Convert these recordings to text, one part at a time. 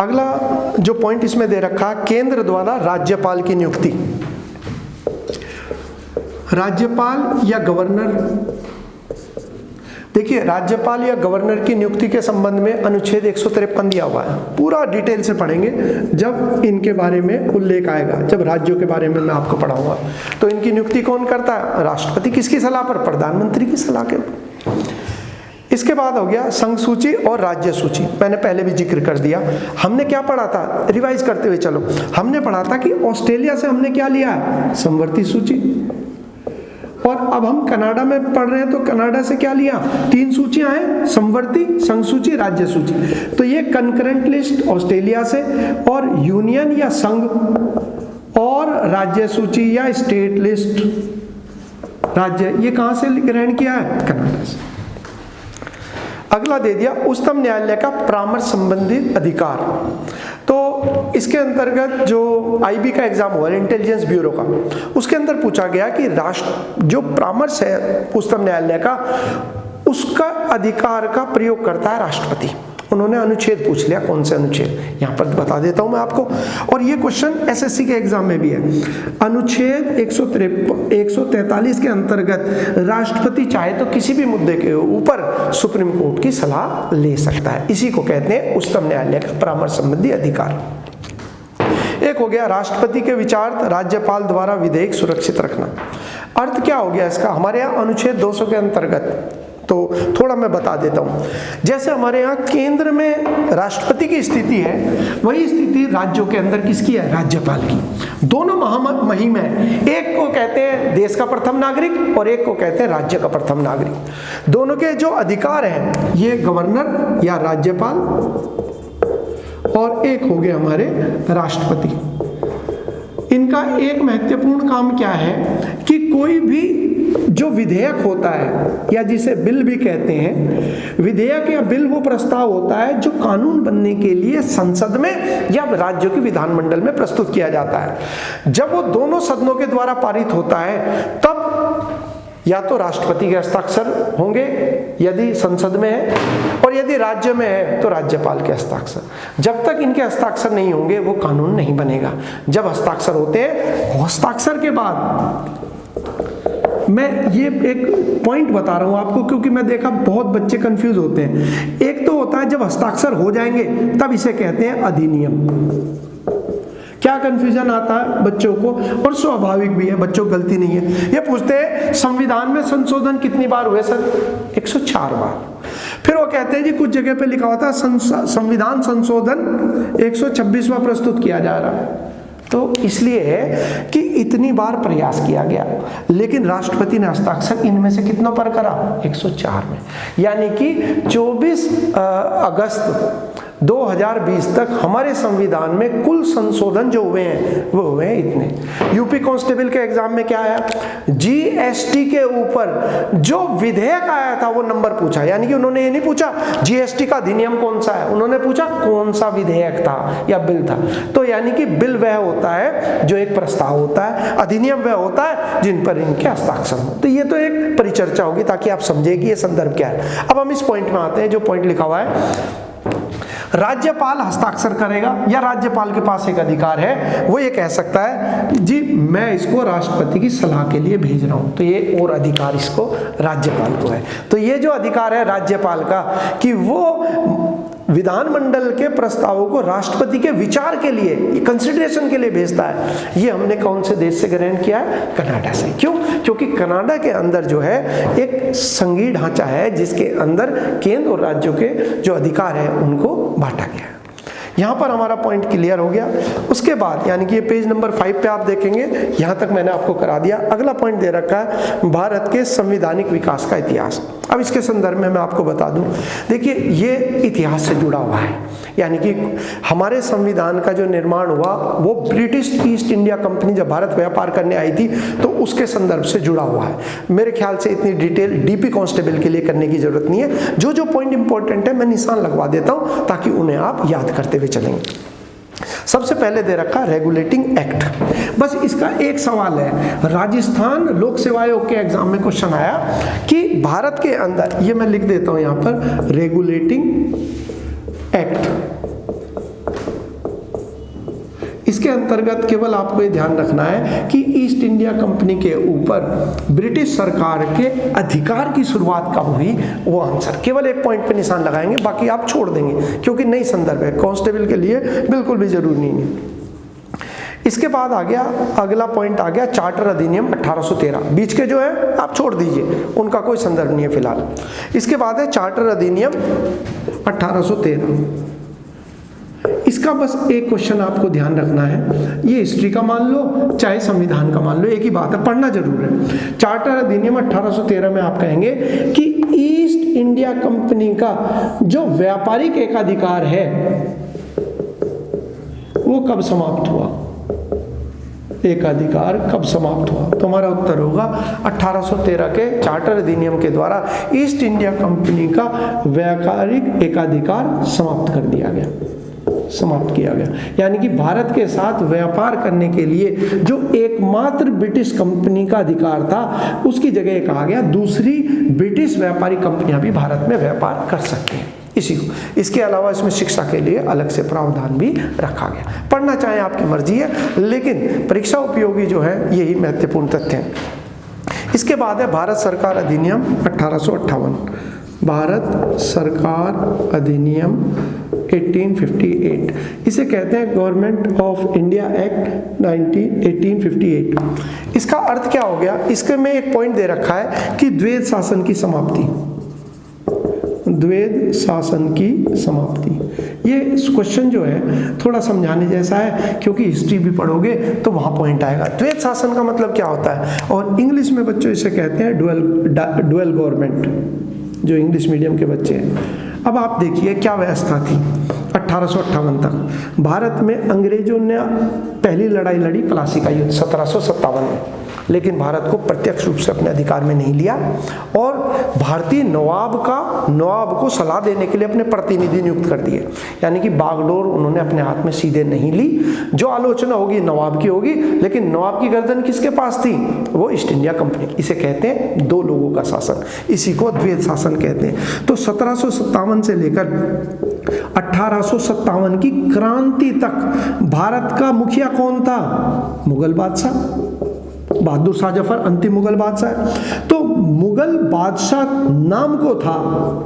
अगला जो पॉइंट इसमें दे रखा है, केंद्र द्वारा राज्यपाल की नियुक्ति। राज्यपाल या गवर्नर, देखिए राज्यपाल या गवर्नर की नियुक्ति के संबंध में अनुच्छेद 153 दिया हुआ है। पूरा डिटेल से पढ़ेंगे जब इनके बारे में उल्लेख आएगा, जब राज्यों के बारे में मैं आपको पढ़ाऊंगा। तो इनकी नियुक्ति कौन करता है? राष्ट्रपति। किसकी सलाह पर? प्रधानमंत्री की सलाह के ऊपर। इसके बाद हो गया संघ सूची और राज्य सूची। मैंने पहले भी जिक्र कर दिया। हमने क्या पढ़ा था, रिवाइज करते हुए चलो। हमने पढ़ा था कि ऑस्ट्रेलिया से हमने क्या लिया है? समवर्ती सूची। और अब हम कनाडा में पढ़ रहे हैं, तो कनाडा से क्या लिया? 3 सूचियां हैं, समवर्ती, संघ सूची, राज्य सूची। तो ये कंकरेंट लिस्ट ऑस्ट्रेलिया से, और यूनियन या संघ, और राज्य सूची या स्टेट लिस्ट राज्य, ये कहां से ग्रहण किया है? कनाडा से। अगला दे दिया उच्चतम न्यायालय का परामर्श संबंधी अधिकार। तो इसके अंतर्गत जो आईबी का एग्जाम हुआ, इंटेलिजेंस ब्यूरो का, उसके अंदर पूछा गया कि राष्ट्र जो परामर्श है उच्चतम न्यायालय का, उसका अधिकार का प्रयोग करता है राष्ट्रपति। उन्होंने अनुच्छेद पूछ लिया, कौन से अनुच्छेद, यहाँ पर बता देता हूं मैं आपको। और ये क्वेश्चन एसएससी के एग्जाम में भी है। अनुच्छेद 143 के अंतर्गत राष्ट्रपति चाहे तो किसी भी मुद्दे के ऊपर सुप्रीम कोर्ट की सलाह ले सकता है। इसी को कहते हैं उच्चतम न्यायालय का परामर्श संबंधी अधिकार। एक हो गया राष्ट्रपति के विचार राज्यपाल द्वारा विधेयक सुरक्षित रखना। अर्थ क्या हो गया इसका? हमारे यहाँ अनुच्छेद 200 के अंतर्गत, तो थोड़ा मैं बता देता हूं। जैसे हमारे यहाँ केंद्र में राष्ट्रपति की स्थिति है, वही स्थिति राज्यों के अंदर किसकी है? राज्यपाल की। दोनों मुहिम है। एक को कहते हैं देश का प्रथम नागरिक और एक को कहते हैं राज्य का प्रथम नागरिक। दोनों के जो अधिकार हैं, ये गवर्नर या राज्यपाल, और एक हो गए हमारे राष्ट्रपति। इनका एक महत्वपूर्ण काम क्या है कि कोई भी जो विधेयक होता है, या जिसे बिल भी कहते हैं, विधेयक या बिल वो प्रस्ताव होता है जो कानून बनने के लिए संसद में या राज्यों के विधानमंडल में प्रस्तुत किया जाता है। जब वो दोनों सदनों के द्वारा पारित होता है, तब या तो राष्ट्रपति के हस्ताक्षर होंगे यदि संसद में है, और यदि राज्य में है तो राज्यपाल के हस्ताक्षर। जब तक इनके हस्ताक्षर नहीं होंगे वो कानून नहीं बनेगा। जब हस्ताक्षर होते हैं, हस्ताक्षर के बाद मैं ये एक पॉइंट बता रहा हूं आपको, क्योंकि मैं देखा बहुत बच्चे कंफ्यूज होते हैं। एक तो होता है जब हस्ताक्षर हो जाएंगे तब इसे कहते हैं अधिनियम। क्या कंफ्यूजन आता है बच्चों को, और स्वाभाविक भी है, बच्चों को गलती नहीं है। ये पूछते हैं संविधान में संशोधन कितनी बार हुए सर? 104 बार। फिर वो कहते हैं जी कुछ जगह पे लिखा होता है संविधान संशोधन 126वां प्रस्तुत किया जा रहा है। तो इसलिए है कि इतनी बार प्रयास किया गया, लेकिन राष्ट्रपति ने हस्ताक्षर इनमें से कितनों पर करा? 104 में। यानी कि 24 अगस्त 2020 तक हमारे संविधान में कुल संशोधन जो हुए हैं वो हुए हैं इतने। यूपी कांस्टेबल के एग्जाम में क्या आया? जीएसटी के ऊपर जो विधेयक आया था वो नंबर पूछा। यानी कि उन्होंने ये नहीं पूछा जीएसटी का अधिनियम कौन सा है, उन्होंने पूछा कौन सा विधेयक था या बिल था। तो यानी कि बिल वह होता है जो एक प्रस्ताव होता है, अधिनियम वह होता है जिन पर इनके हस्ताक्षर हो। तो ये तो एक परिचर्चा होगी ताकि आप समझे कि ये संदर्भ क्या है। अब हम इस पॉइंट में आते हैं, जो पॉइंट लिखा हुआ है राज्यपाल हस्ताक्षर करेगा, या राज्यपाल के पास एक अधिकार है, वो ये कह सकता है जी मैं इसको राष्ट्रपति की सलाह के लिए भेज रहा हूं। तो ये और अधिकार इसको राज्यपाल को है। तो ये जो अधिकार है राज्यपाल का कि वो विधानमंडल के प्रस्तावों को राष्ट्रपति के विचार के लिए, कंसिडरेशन के लिए भेजता है। ये हमने कौन से देश से ग्रहण किया है? कनाडा से। क्यों? क्योंकि कनाडा के अंदर जो है एक संघीय ढांचा है जिसके अंदर केंद्र और राज्यों के जो अधिकार है उनको बांटा गया है। यहाँ पर हमारा पॉइंट क्लियर हो गया। उसके बाद यानी कि ये पेज नंबर 5 पे आप देखेंगे, यहाँ तक मैंने आपको करा दिया। अगला पॉइंट दे रखा है भारत के संवैधानिक विकास का इतिहास। अब इसके संदर्भ में मैं आपको बता दूं, देखिए ये इतिहास से जुड़ा हुआ है। यानी कि हमारे संविधान का जो निर्माण हुआ वो ब्रिटिश ईस्ट इंडिया कंपनी जब भारत व्यापार करने आई थी तो उसके संदर्भ से जुड़ा हुआ है। मेरे ख्याल से इतनी डिटेल डीपी कांस्टेबल के लिए करने की जरूरत नहीं है। जो जो पॉइंट इंपॉर्टेंट है मैं निशान लगवा देता हूं ताकि उन्हें आप याद करते हुए चलेंगे। सबसे पहले दे रखा रेगुलेटिंग एक्ट। बस इसका एक सवाल है, राजस्थान लोक सेवा आयोग के एग्जाम में क्वेश्चन आया कि भारत के अंदर, ये मैं लिख देता हूं यहां पर, रेगुलेटिंग एक्ट इसके अंतर्गत केवल आपको ये ध्यान रखना है कि ईस्ट इंडिया कंपनी के ऊपर ब्रिटिश सरकार के अधिकार की शुरुआत कब हुई, वो आंसर केवल एक पॉइंट पे निशान लगाएंगे, बाकी आप छोड़ देंगे क्योंकि नई संदर्भ है, कांस्टेबल के लिए बिल्कुल भी जरूरी नहीं है। इसके बाद आ गया अगला पॉइंट, आ गया चार्टर अधिनियम 1813। बीच के जो है आप छोड़ दीजिए, उनका कोई संदर्भ नहीं है फिलहाल। इसके बाद है चार्टर अधिनियम 1813। इसका बस एक क्वेश्चन आपको ध्यान रखना है, ये हिस्ट्री का मान लो चाहे संविधान का मान लो, एक ही बात है, पढ़ना जरूर है। चार्टर अधिनियम 1813 में आप कहेंगे कि ईस्ट इंडिया कंपनी का जो व्यापारिक एकाधिकार है वो कब समाप्त हुआ, एकाधिकार कब समाप्त हुआ? तो हमारा उत्तर होगा 1813 के चार्टर अधिनियम के द्वारा ईस्ट इंडिया कंपनी का व्यापारिक एकाधिकार समाप्त कर दिया गया, समाप्त किया गया। यानी कि भारत के साथ व्यापार करने के लिए जो एकमात्र ब्रिटिश कंपनी का अधिकार था, उसकी जगह कहा गया दूसरी ब्रिटिश व्यापारी कंपनियां भी भारत में व्यापार कर सकती हैं, इसी को। इसके अलावा इसमें शिक्षा के लिए अलग से प्रावधान भी रखा गया। पढ़ना चाहे आपकी मर्जी है, लेकिन परीक्षा उपयोगी जो है यही महत्वपूर्ण तथ्य हैं। इसके बाद है भारत सरकार अधिनियम 1858। भारत सरकार अधिनियम 1858, इसे कहते हैं गवर्नमेंट ऑफ इंडिया एक्ट 1858। इसका अर्थ क्या हो गया? इसके में एक पॉइंट दे रखा है कि द्वैध शासन की समाप्ति, द्वैध शासन की समाप्ति। ये क्वेश्चन जो है थोड़ा समझाने जैसा है, क्योंकि हिस्ट्री भी पढ़ोगे तो वहां पॉइंट आएगा। द्वैध शासन का मतलब क्या होता है, और इंग्लिश में बच्चों इसे कहते हैं डुअल गवर्नमेंट, जो इंग्लिश मीडियम के बच्चे हैं। अब आप देखिए क्या व्यवस्था थी 1858 तक। भारत में अंग्रेजों ने पहली लड़ाई लड़ी प्लासी का युद्ध 1757 में, लेकिन भारत को प्रत्यक्ष रूप से अपने अधिकार में नहीं लिया, और भारतीय नवाब को सलाह देने के लिए अपने प्रतिनिधि नियुक्त कर दिए। यानी कि बागडोर उन्होंने अपने हाथ में सीधे नहीं ली, जो आलोचना होगी नवाब की होगी, लेकिन नवाब की गर्दन किसके पास थी? वो ईस्ट इंडिया कंपनी। इसे कहते हैं दो लोगों का शासन, इसी को द्वैध शासन कहते हैं। तो 1757 से लेकर 1857 की क्रांति तक भारत का मुखिया कौन था? मुगल बादशाह बहादुर शाह जफर, अंतिम मुगल बादशाह। तो मुगल बादशाह नाम को था,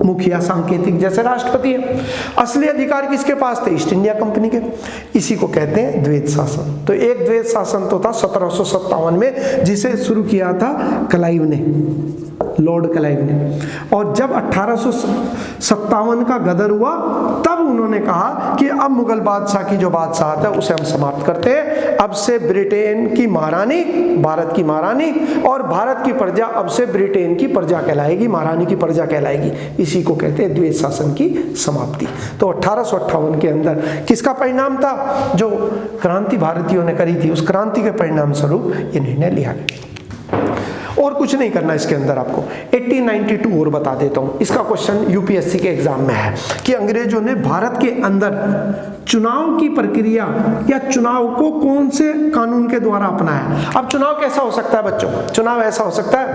मुखिया सांकेतिक जैसे राष्ट्रपति है। असली अधिकार किसके पास थे? ईस्ट इंडिया कंपनी के। इसी को कहते हैं द्वैध शासन। तो एक द्वैध शासन तो था 1757 में, जिसे शुरू किया था क्लाइव ने, लॉर्ड क्लाइव ने। और जब 1857 का गदर हुआ, तब उन्होंने कहा कि अब मुगल बादशाह की जो बादशाहत है उसे हम समाप्त करते हैं। अब से ब्रिटेन की महारानी भारत की महारानी, और भारत की प्रजा अब से ब्रिटेन की प्रजा कहलाएगी, महारानी की प्रजा कहलाएगी। इसी को कहते हैं द्वैध शासन की समाप्ति। तो 1858 के अंदर किसका परिणाम था? जो क्रांति भारतीयों ने करी थी, उस क्रांति के परिणाम स्वरूप ये निर्णय लिया गया। और कुछ नहीं करना इसके अंदर आपको। 1892 और बता देता हूं, इसका क्वेश्चन यूपीएससी के एग्जाम में है कि अंग्रेजों ने भारत के अंदर चुनाव की प्रक्रिया या चुनाव को कौन से कानून के द्वारा अपनाया। अब चुनाव कैसा हो सकता है बच्चों? चुनाव ऐसा हो सकता है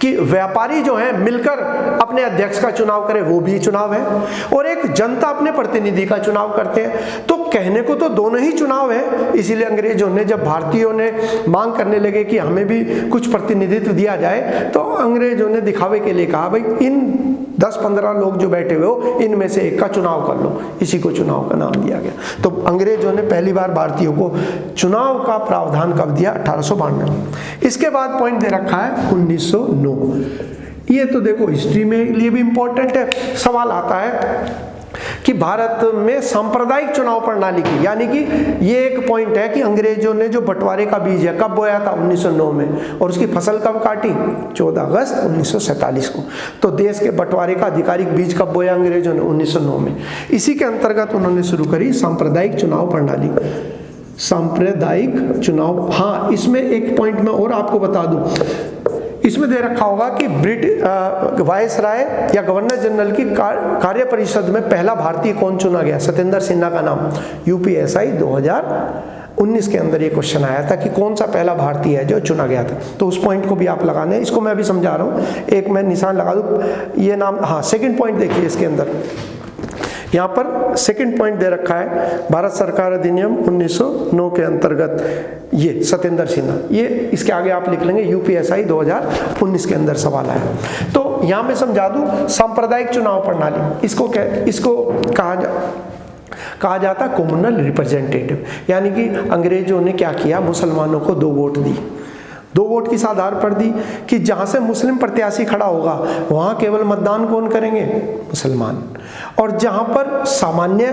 कि व्यापारी जो है मिलकर अपने अध्यक्ष का चुनाव करे, वो भी चुनाव है, और एक जनता अपने प्रतिनिधि का चुनाव करते हैं। तो कहने को तो दोनों ही चुनाव है। इसीलिए अंग्रेजों ने, जब भारतीयों ने मांग करने लगे कि हमें भी कुछ प्रतिनिधित्व दिया जाए, तो अंग्रेजों ने दिखावे के लिए कहा, भाई इन 10-15 लोग जो बैठे हुए हो, इनमें से एक का चुनाव कर लो। इसी को चुनाव का नाम दिया गया। तो अंग्रेजों ने पहली बार भारतीयों को चुनाव का प्रावधान कब दिया? 1892। इसके बाद पॉइंट दे रखा है 1909। ये तो देखो हिस्ट्री में लिए भी इंपॉर्टेंट है। सवाल आता है कि भारत में सांप्रदायिक चुनाव प्रणाली की, यानी कि ये एक पॉइंट है कि अंग्रेजों ने जो बंटवारे का बीज है कब बोया था? 1909 में, और उसकी फसल कब काटी? 14 अगस्त 1947 को। तो देश के बंटवारे का आधिकारिक बीज कब बोया अंग्रेजों ने? 1909 में। इसी के अंतर्गत उन्होंने शुरू करी सांप्रदायिक चुनाव प्रणाली। सांप्रदायिक चुनाव, हाँ, इसमें एक पॉइंट में और आपको बता दूं, इसमें दे रखा होगा कि वायसराय या गवर्नर जनरल की कार्य परिषद में पहला भारतीय कौन चुना गया? सत्येंद्र सिन्हा का नाम। यूपीएसआई 2019 के अंदर ये क्वेश्चन आया था कि कौन सा पहला भारतीय है जो चुना गया था। तो उस पॉइंट को भी आप लगाने, इसको मैं अभी समझा रहा हूँ, एक मैं निशान लगा दूं, ये नाम। हाँ, सेकंड पॉइंट देखिए इसके अंदर यहाँ पर सेकंड पॉइंट दे रखा है, भारत सरकार अधिनियम 1909 के अंतर्गत, ये सत्येंद्र सिन्हा, ये इसके आगे आप लिख लेंगे यूपीएसआई 2019 के अंदर सवाल आया। तो यहाँ मैं समझा दूं, सांप्रदायिक चुनाव प्रणाली, इसको कहा जाता कम्युनल रिप्रेजेंटेटिव, यानी कि अंग्रेजों ने क्या किया, मुसलमानों को 2 वोट दी। 2 वोट किस आधार पर दी कि जहां से मुस्लिम प्रत्याशी खड़ा होगा वहां केवल मतदान कौन करेंगे, मुसलमान, और जहां पर सामान्य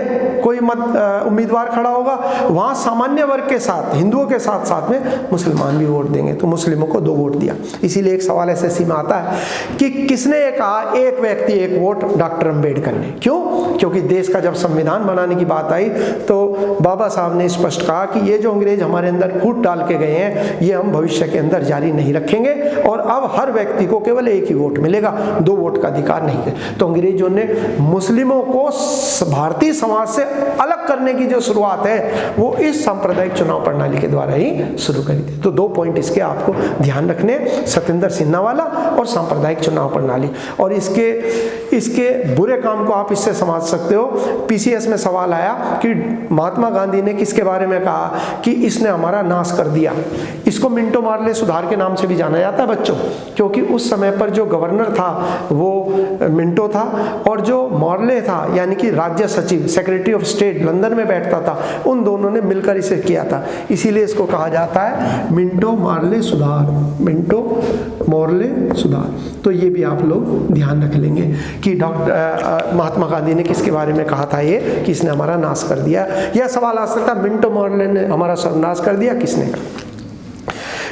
कोई उम्मीदवार खड़ा होगा वहां सामान्य वर्ग के साथ, हिंदुओं के साथ साथ में मुसलमान भी वोट देंगे। तो मुस्लिमों को 2 वोट दिया। इसीलिए एक सवाल एसएससी में आता है कि किसने कहा एक व्यक्ति 1 वोट, डॉक्टर अंबेडकर ने। क्यों? क्योंकि देश का जब संविधान बनाने की बात आई तो बाबा साहब ने स्पष्ट कहा कि ये जो अंग्रेज हमारे अंदर फूट डाल के गए हैं ये हम भविष्य के अंदर जारी नहीं रखेंगे, और अब हर व्यक्ति को केवल 1 ही वोट मिलेगा, 2 वोट का अधिकार नहीं है। तो अंग्रेजों ने मुस्लिमों को भारतीय समाज से अलग करने की जो शुरुआत है वो इस सांप्रदायिक चुनाव प्रणाली के द्वारा ही शुरू करी थी। तो 2 पॉइंट इसके आपको ध्यान रखने, सत्येंद्र सिन्हा वाला और सांप्रदायिक चुनाव प्रणाली। और इसके बुरे काम को आप इससे समझ सकते हो। पीसीएस में सवाल आया कि महात्मा गांधी ने किसके बारे में कहा कि इसने हमारा नाश कर दिया। इसको मिंटो मार्ले सुधार के नाम से भी जाना जाता है बच्चों, क्योंकि उस समय पर जो गवर्नर था वो मिंटो था, और जो मार्ले था यानी कि राज्य सचिव, सेक्रेटरी ऑफ स्टेट लंदन में बैठता था, उन दोनों ने मिलकर इसे किया था। इसीलिए इसको कहा जाता है मिंटो मार्ले सुधार, मिंटो मार्ले सुधार। तो ये भी आप लोग ध्यान रख लेंगे कि महात्मा गांधी ने किसके बारे में कहा था ये कि इसने हमारा नाश कर दिया। यह सवाल आ सकता है मिंटो मार्ले ने हमारा सर्वनाश कर दिया, किसने कहा।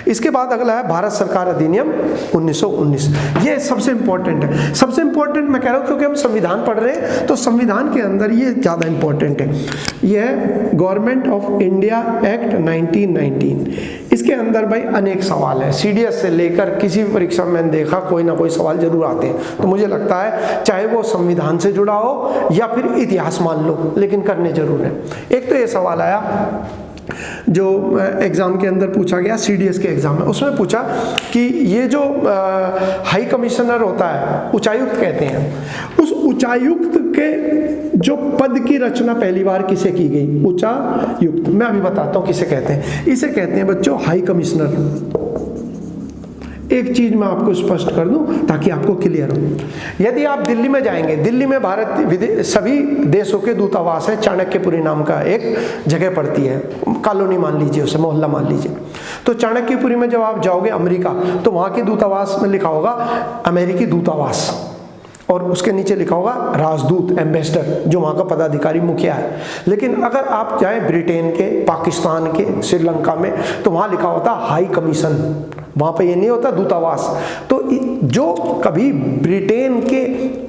इसके बाद अगला है भारत सरकार अधिनियम 1919। ये सबसे इंपॉर्टेंट है। सबसे इंपॉर्टेंट मैं कह रहा हूँ क्योंकि हम संविधान पढ़ रहे हैं, तो संविधान के अंदर ये ज़्यादा इंपॉर्टेंट है। यह है गवर्नमेंट ऑफ इंडिया एक्ट 1919। इसके अंदर भाई अनेक सवाल हैं, सीडीएस से लेकर किसी भी परीक्षा में मैंने देखा कोई ना कोई सवाल जरूर आते हैं। तो मुझे लगता है चाहे वो संविधान से जुड़ा हो या फिर इतिहास मान लो, लेकिन करने जरूर है। एक तो ये सवाल आया जो एग्जाम के अंदर पूछा गया, सीडीएस के एग्जाम में, उसमें पूछा कि ये जो हाई कमिश्नर होता है, उच्चायुक्त कहते हैं, उस उच्चायुक्त के जो पद की रचना पहली बार किसे की गई? उच्चायुक्त। मैं अभी बताता हूँ किसे कहते हैं। इसे कहते हैं बच्चों हाई कमिश्नर। एक चीज मैं आपको स्पष्ट कर दूं ताकि आपको क्लियर हो। यदि आप दिल्ली में जाएंगे, दिल्ली में भारत सभी देशों के दूतावास है, चाणक्यपुरी नाम का एक जगह पड़ती है, कॉलोनी मान लीजिए उसे, मोहल्ला मान लीजिए। तो चाणक्यपुरी में जब आप जाओगे अमेरिका, तो वहां के दूतावास में लिखा होगा अमेरिकी दूतावास, और उसके नीचे लिखा होगा राजदूत, एम्बेसडर, जो वहाँ का पदाधिकारी मुखिया है। लेकिन अगर आप जाएं ब्रिटेन के, पाकिस्तान के, श्रीलंका में, तो वहाँ लिखा होता हाई कमीशन, वहाँ पे ये नहीं होता दूतावास। तो जो कभी ब्रिटेन के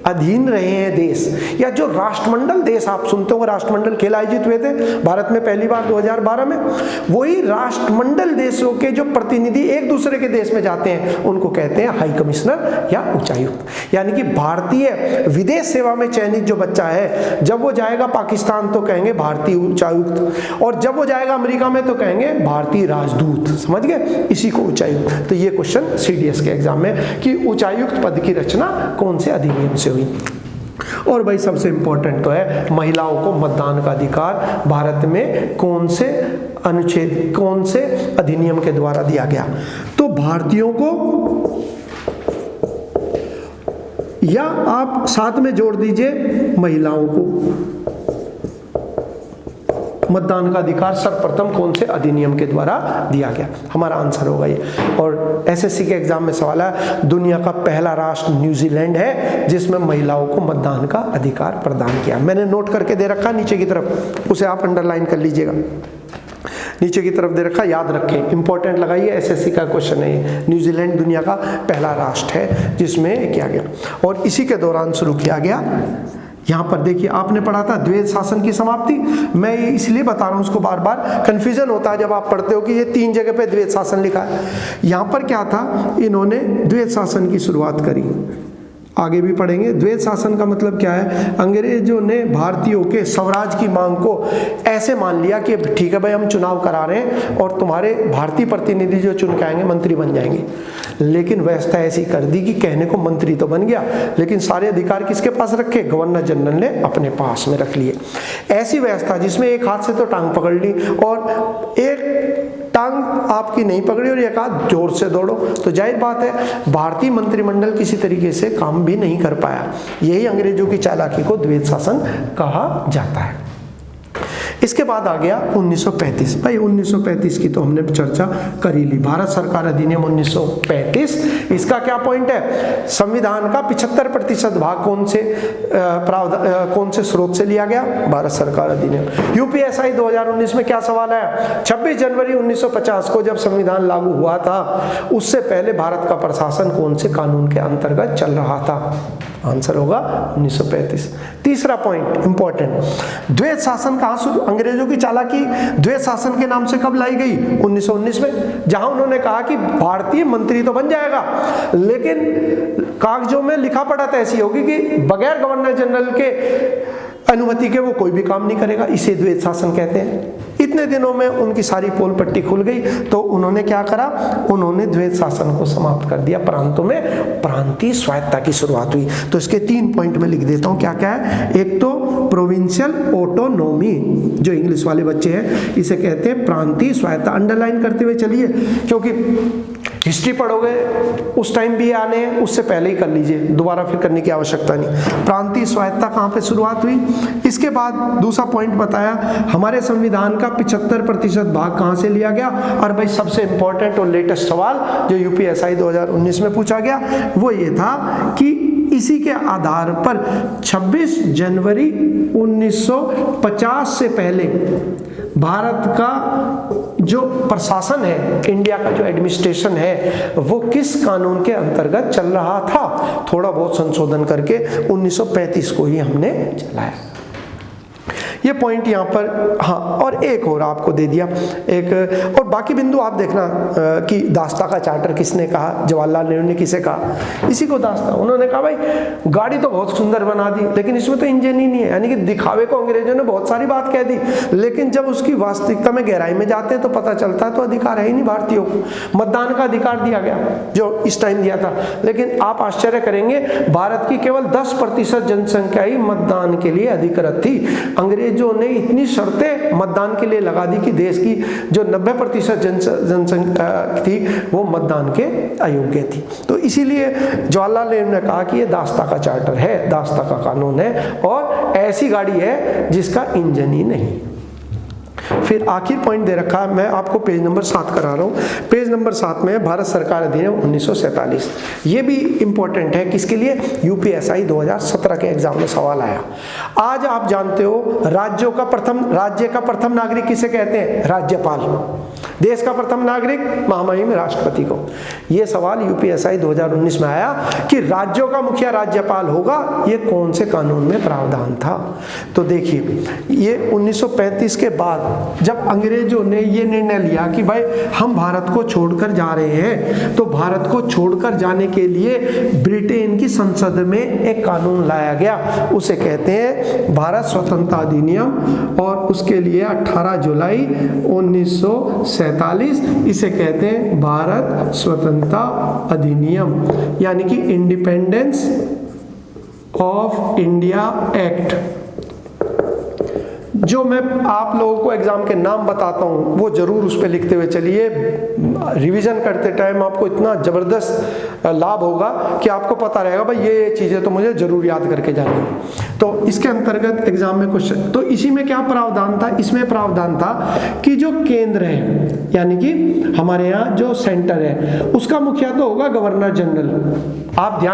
अधीन रहे हैं देश, या जो राष्ट्रमंडल देश आप सुनते हो, राष्ट्रमंडल खेल आयोजित हुए थे भारत में पहली बार 2012 में, वही राष्ट्रमंडल देशों के जो प्रतिनिधि एक दूसरे के देश में जाते हैं उनको कहते हैं हाई कमिश्नर या उच्चायुक्त। यानी कि भारतीय विदेश सेवा में चयनित जो बच्चा है, जब वो जाएगा पाकिस्तान तो कहेंगे भारतीय उच्चायुक्त, और जब वो जाएगा अमेरिका में तो कहेंगे भारतीय राजदूत। समझ गए? इसी को उच्चायुक्त। तो ये क्वेश्चन सीडीएस के एग्जाम में कि उच्चायुक्त पद की रचना कौन से अधिनियम से हुई। और भाई सबसे इंपॉर्टेंट तो है महिलाओं को मतदान का अधिकार भारत में कौन से अनुच्छेद, कौन से अधिनियम के द्वारा दिया गया। तो भारतीयों को, या आप साथ में जोड़ दीजिए महिलाओं को, मतदान का अधिकार सर्वप्रथम कौन से अधिनियम के द्वारा दिया गया। हमारा आंसर होगा ये। और एसएससी के एग्जाम में सवाल है, दुनिया का पहला राष्ट्र न्यूजीलैंड है जिसमें महिलाओं को मतदान का अधिकार प्रदान किया। मैंने नोट करके दे रखा नीचे की तरफ, उसे आप अंडरलाइन कर लीजिएगा। नीचे की तरफ दे रखा, याद रखें, इंपॉर्टेंट लगाइए, एसएससी का क्वेश्चन है। न्यूजीलैंड दुनिया का पहला राष्ट्र है जिसमें किया गया, और इसी के दौरान शुरू किया गया। यहाँ पर देखिए, आपने पढ़ा था द्वैध शासन की समाप्ति। मैं ये इसलिए बता रहा हूँ, उसको बार बार कंफ्यूजन होता है जब आप पढ़ते हो कि ये 3 जगह पे द्वैध शासन लिखा है। यहाँ पर क्या था, इन्होंने द्वैध शासन की शुरुआत करी। आगे भी पढ़ेंगे। द्वैत शासन का मतलब क्या है? अंग्रेजों ने भारतीयों के स्वराज की मांग को ऐसे मान लिया कि ठीक है भाई, हम चुनाव करा रहे हैं और तुम्हारे भारतीय प्रतिनिधि जो चुन के आएंगे मंत्री बन जाएंगे। लेकिन व्यवस्था ऐसी कर दी कि कहने को मंत्री तो बन गया, लेकिन सारे अधिकार किसके पास रखे? गवर्नर जनरल ने अपने पास में रख लिए। ऐसी व्यवस्था जिसमें एक हाथ से तो टांग पकड़ ली और एक टांग आपकी नहीं पकड़ी और एक हाथ जोर से दौड़ो, तो जाहिर बात है भारतीय मंत्रिमंडल किसी तरीके से काम भी नहीं कर पाया। यही अंग्रेजों की चालाकी को द्वैत शासन कहा जाता है। इसके बाद आ गया 1935। भाई 1935 की तो हमने चर्चा कर ही ली। भारत सरकार अधिनियम 1935, इसका क्या पॉइंट है? संविधान का 75% भाग कौन से स्रोत से लिया गया? भारत सरकार अधिनियम। यूपीएसआई 2019 में क्या सवाल आया? 26 जनवरी 1950 को जब संविधान लागू हुआ था, उससे पहले भारत का प्रशासन कौन से कानून के अंतर्गत चल रहा था? आंसर होगा 1935। तीसरा पॉइंट इंपॉर्टेंट, द्वैत शासन कहां शुरू? अंग्रेजों की चालाकी द्वैत शासन के नाम से कब लाई गई? 1919 में, जहां उन्होंने कहा कि भारतीय मंत्री तो बन जाएगा, लेकिन कागजों में लिखा पढ़त ऐसी होगी कि बगैर गवर्नर जनरल के अनुमति के वो कोई भी काम नहीं करेगा। इसे द्वैत शासन कहते हैं। इतने दिनों में उनकी सारी पोल पट्टी खुल गई, तो उन्होंने क्या करा? उन्होंने द्वैत शासन को समाप्त कर दिया। प्रांतों में प्रांतीय स्वायत्तता की शुरुआत हुई। तो इसके 3 पॉइंट में लिख देता हूं, क्या क्या है? एक तो प्रोविंशियल ऑटोनोमी, जो इंग्लिश वाले बच्चे हैं इसे कहते हैं प्रांतीय स्वायत्तता। अंडरलाइन करते हुए चलिए, क्योंकि हिस्ट्री पढ़ोगे उस टाइम भी आने हैं, उससे पहले ही कर लीजिए, दोबारा फिर करने की आवश्यकता नहीं। प्रांतीय स्वायत्तता कहाँ पे शुरुआत हुई? इसके बाद दूसरा पॉइंट बताया, हमारे संविधान का 75% भाग कहाँ से लिया गया? और भाई सबसे इंपॉर्टेंट और लेटेस्ट सवाल जो यूपीएसआई 2019 में पूछा गया वो ये था कि इसी के आधार पर 26 जनवरी 1950 से पहले भारत का जो प्रशासन है, इंडिया का जो एडमिनिस्ट्रेशन है, वो किस कानून के अंतर्गत चल रहा था? थोड़ा बहुत संशोधन करके 1935 को ही हमने चलाया। ये पॉइंट यहाँ पर, हाँ, और एक और आपको दे दिया एक, और बाकी बिंदु आप देखना कि दास्ता का चार्टर किसने कहा? जवाहरलाल नेहरू ने किसे कहा? इसी को दास्ता। उन्होंने कहा भाई गाड़ी तो बहुत सुंदर बना दी, लेकिन इसमें तो इंजन ही नहीं है। यानी कि दिखावे को अंग्रेजों ने बहुत सारी बात कह दी, लेकिन जब उसकी वास्तविकता में गहराई में जाते हैं तो पता चलता है तो अधिकार है ही नहीं भारतीयों को। मतदान का अधिकार दिया गया जो इस टाइम दिया था, लेकिन आप आश्चर्य करेंगे भारत की केवल 10% जनसंख्या ही मतदान के लिए अधिकृत थी। अंग्रेजों ने इतनी शर्तें मतदान के लिए लगा दी कि देश की जो 90% जनसंख्या थी वो मतदान के अयोग्य थी। तो इसीलिए जवाहरलाल नेहरू ने कहा कि ये दास्ता का चार्टर है, दास्ता का कानून है, और ऐसी गाड़ी है जिसका इंजन ही नहीं। फिर आखिर पॉइंट दे रखा है, मैं आपको पेज नंबर 7 करा रहा हूँ। पेज नंबर 7 में भारत सरकार अधिनियम 1947। ये भी इंपॉर्टेंट है, किसके लिए? यूपीएसआई 2017 के एग्जाम में सवाल आया। आज आप जानते हो राज्य का प्रथम नागरिक किसे कहते हैं? राज्यपाल। देश का प्रथम नागरिक महामहिम राष्ट्रपति को। यह सवाल यूपीएसआई 2019 में आया कि राज्यों का मुखिया राज्यपाल होगा, ये कौन से कानून में प्रावधान था? तो देखिए, ये 1935 के बाद जब अंग्रेजों ने ये निर्णय लिया कि भाई हम भारत को छोड़कर जा रहे हैं, तो भारत को छोड़कर जाने के लिए ब्रिटेन की संसद में एक कानून लाया गया, उसे कहते हैं भारत स्वतंत्रता अधिनियम, और उसके लिए 18 जुलाई 1947 इसे कहते हैं भारत स्वतंत्रता अधिनियम, यानी कि इंडिपेंडेंस ऑफ इंडिया एक्ट। जो मैं आप लोगों को एग्जाम के नाम बताता हूँ वो जरूर उस पर लिखते हुए चलिए। रिवीजन करते टाइम आपको इतना जबरदस्त लाभ होगा कि आपको पता रहेगा भाई ये चीजें तो मुझे जरूर याद करके जानी है। तो इसके अंतर्गत एग्जाम में क्वेश्चन, तो इसी में क्या प्रावधान था? इसमें प्रावधान था कि जो केंद्र है, यानी कि हमारे यहाँ जो सेंटर है, उसका मुखिया तो होगा गवर्नर जनरल। आप ध्यान